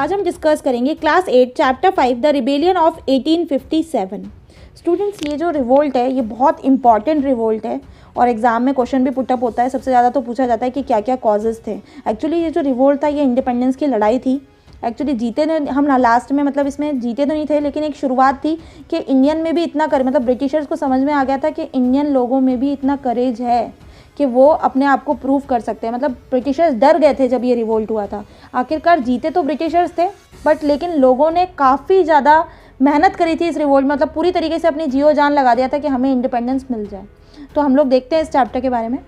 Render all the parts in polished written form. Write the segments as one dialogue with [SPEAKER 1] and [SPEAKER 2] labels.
[SPEAKER 1] आज हम डिस्कस करेंगे class 8 chapter 5 the rebellion of 1857। Students, ये जो रिवोल्ट है ये बहुत इंपॉर्टेंट रिवोल्ट है और एग्जाम में क्वेश्चन भी पुटअप होता है। सबसे ज़्यादा तो पूछा जाता है कि क्या क्या कॉजेज़ थे। एक्चुअली ये जो रिवोल्ट था ये इंडिपेंडेंस की लड़ाई थी। एक्चुअली जीते ने हम ना लास्ट में, मतलब इसमें जीते तो नहीं थे, लेकिन एक शुरुआत थी कि इंडियन में भी इतना मतलब ब्रिटिशर्स को समझ में आ गया था कि इंडियन लोगों में भी इतना करेज है कि वो अपने आप को प्रूव कर सकते हैं। मतलब ब्रिटिशर्स डर गए थे जब ये रिवोल्ट हुआ था। आखिरकार जीते तो ब्रिटिशर्स थे, बट लेकिन लोगों ने काफ़ी ज़्यादा मेहनत करी थी इस रिवोल्ट, मतलब पूरी तरीके से अपनी जियो जान लगा दिया था कि हमें इंडिपेंडेंस मिल जाए। तो हम लोग देखते हैं इस चैप्टर के बारे में।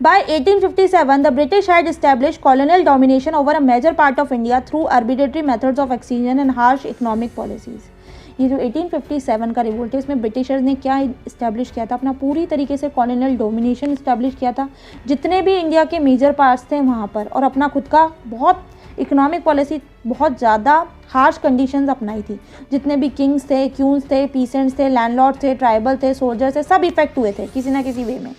[SPEAKER 1] By 1857, the British had established colonial domination over a major part of India through arbitrary methods of excision and harsh economic policies. ये जो 1857 का रिवोल्ट है इसमें ब्रिटिशर्स ने क्या इस्टेब्लिश किया था, अपना पूरी तरीके से कॉलोनियल डोमिनेशन इस्टेब्लिश किया था जितने भी इंडिया के मेजर पार्ट्स थे वहाँ पर, और अपना खुद का बहुत इकोनॉमिक पॉलिसी, बहुत ज़्यादा हार्श कंडीशंस अपनाई थी। जितने भी किंग्स थे, क्यून्स थे, पीसेंट्स थे, लैंडलॉर्ड थे, ट्राइबल थे, सोल्जर्स थे, सब इफेक्ट हुए थे किसी ना किसी वे में।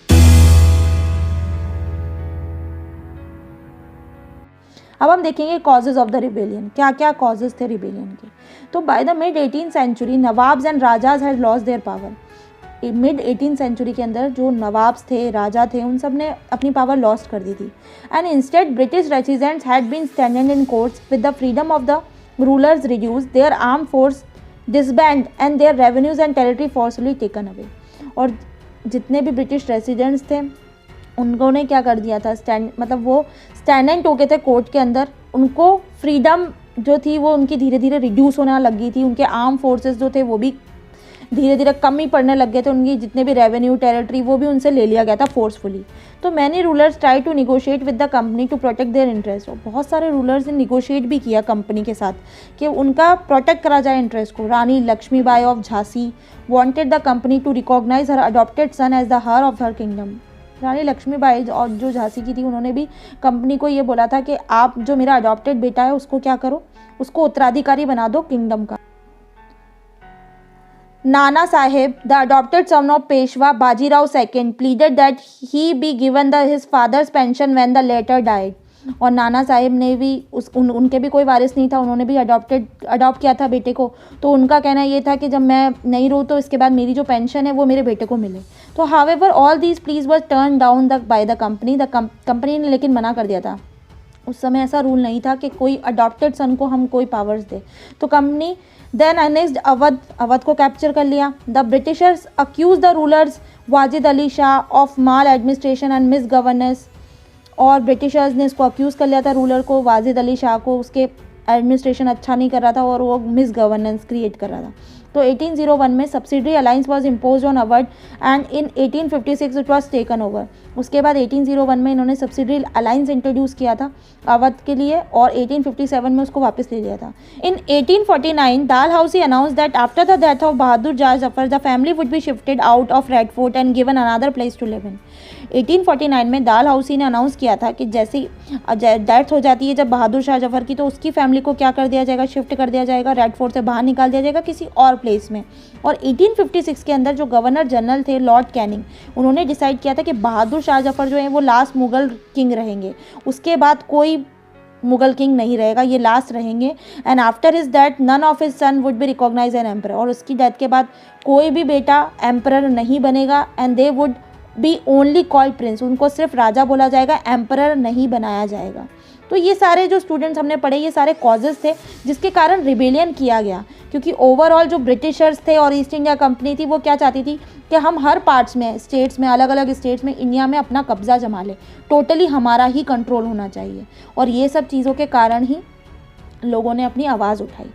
[SPEAKER 1] अब हम देखेंगे कॉजेज़ ऑफ द रिबेलियन, क्या क्या कॉजेज़ थे रिबेलियन के। तो by the mid 18th century nawabs and rajas had lost their power. Mid 18th century के अंदर जो नवाब्स थे, राजा थे, उन सब ने अपनी पावर लॉस्ट कर दी थी। And instead British residents had been standing in courts with the freedom of the rulers reduce, their arm force disband and their revenues and territory forcefully taken away. और जितने भी ब्रिटिश रेसिडेंट्स थे उन्होंने क्या कर दिया था, मतलब वो स्टैंड एंड टोके थे कोर्ट के अंदर। उनको फ्रीडम जो थी वो उनकी धीरे धीरे रिड्यूस होने लग गई थी। उनके आर्म फोर्सेस जो थे वो भी धीरे धीरे कम ही पड़ने लग गए थे। उनकी जितने भी रेवेन्यू, टेरिटरी, वो भी उनसे ले लिया गया था फोर्सफुली। तो many rulers try to negotiate with the company to protect their interest. और बहुत सारे रूलर्स ने निगोशिएट भी किया कंपनी के साथ कि उनका प्रोटेक्ट करा जाए इंटरेस्ट को। Rani Lakshmibai of Jhansi wanted the company to recognise her adopted son as the heir of her kingdom. Rani Lakshmibai और जो झांसी की थी उन्होंने भी कंपनी को ये बोला था कि आप जो मेरा अडॉप्टेड बेटा है उसको क्या करो, उसको उत्तराधिकारी बना दो किंगडम का। Nana Saheb, the adopted son of Peshwa Bajirao second, pleaded that he be given his father's pension when the latter died. और नाना साहिब ने भी उनके भी कोई वारिस नहीं था, उन्होंने भी अडॉप्ट किया था बेटे को। तो उनका कहना ये था कि जब मैं नहीं रहूँ तो इसके बाद मेरी जो पेंशन है वो मेरे बेटे को मिले। तो however all these please were turn down by the company. Company ने लेकिन मना कर दिया था। उस समय ऐसा रूल नहीं था कि कोई अडॉप्टेड सन को हम कोई पावर्स दे। तो कंपनी देन अनेक्स्ड अवध को कैप्चर कर लिया। The Britishers accuse the rulers Wajid Ali Shah of mal administration and mis governance. और ब्रिटिशर्स ने इसको अक्यूज़ कर लिया था रूलर को, वाजिद अली शाह को, उसके एडमिनिस्ट्रेशन अच्छा नहीं कर रहा था और वो मिस गवर्नेंस क्रिएट कर रहा था। तो 1801 में subsidiary alliance was imposed on Awadh and in 1856 it was taken over. उसके बाद 1801 में इन्होंने सब्सिडरी अलाइंस इंट्रोड्यूस किया था अवध के लिए और 1857 में उसको वापस ले लिया था। In 1849 Dalhousie announce that after the death of Bahadur Shah Zafar the family would be shifted out of Red Fort and given another place to live in. 1849 में डालहाउसी ने अनाउंस किया था कि जैसे डेथ हो जाती है जब बहादुर शाह जफर की, तो उसकी फैमिली को क्या कर दिया जाएगा, शिफ्ट कर दिया जाएगा, रेड फोर्ट से बाहर निकाल दिया जाएगा किसी और प्लेस में। और 1856 के अंदर जो गवर्नर जनरल थे लॉर्ड कैनिंग, उन्होंने डिसाइड किया था कि बहादुर शाह जफर जो है वो लास्ट मुगल किंग रहेंगे, उसके बाद कोई मुगल किंग नहीं रहेगा, ये लास्ट रहेंगे। And after his death none of his son would be recognise an emperor. और उसकी डेथ के बाद कोई भी बेटा एम्परर नहीं बनेगा। And they would be only called Prince, उनको सिर्फ राजा बोला जाएगा, एम्परर नहीं बनाया जाएगा। तो ये सारे जो स्टूडेंट्स हमने पढ़े ये सारे कॉजेज़ थे जिसके कारण रिबेलियन किया गया। क्योंकि ओवरऑल जो ब्रिटिशर्स थे और ईस्ट इंडिया कंपनी थी वो क्या चाहती थी कि हम हर पार्ट्स में, स्टेट्स में, अलग अलग स्टेट्स में इंडिया में अपना कब्जा जमा ले, टोटली हमारा ही कंट्रोल होना चाहिए। और ये सब चीज़ों के कारण ही लोगों ने अपनी आवाज़ उठाई।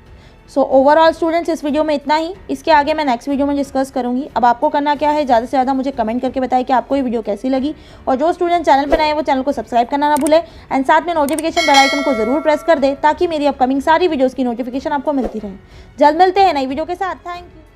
[SPEAKER 1] सो ओवरऑल स्टूडेंट्स इस वीडियो में इतना ही। इसके आगे मैं नेक्स्ट वीडियो में डिस्कस करूंगी। अब आपको करना क्या है, ज़्यादा से ज़्यादा मुझे कमेंट करके बताएं कि आपको ये वीडियो कैसी लगी। और जो स्टूडेंट चैनल पर नए हैं वो चैनल को सब्सक्राइब करना ना भूलें एंड साथ में नोटिफिकेशन बेल आइकन को ज़रूर प्रेस कर दें ताकि मेरी अपकमिंग सारी वीडियोज़ की नोटिफिकेशन आपको मिलती रहे। जल्द मिलते हैं नई वीडियो के साथ। Thank you.